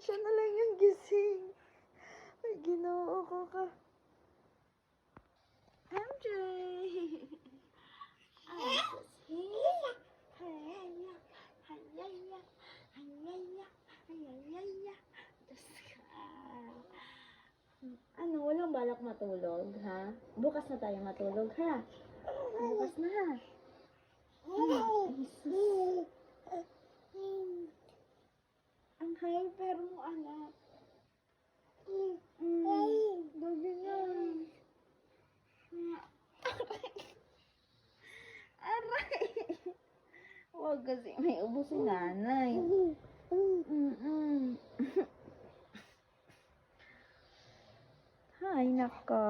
Siya na lang yung gising. Ay, Ginoo ko ka. MJ! Ano, walang balak matulog, ha? Bukas na tayo matulog, ha? Bukas na, ha? Ang hyper mo, anak. Gabi na. Aray! Huwag kasi may ubo si nanay. Hay, nako.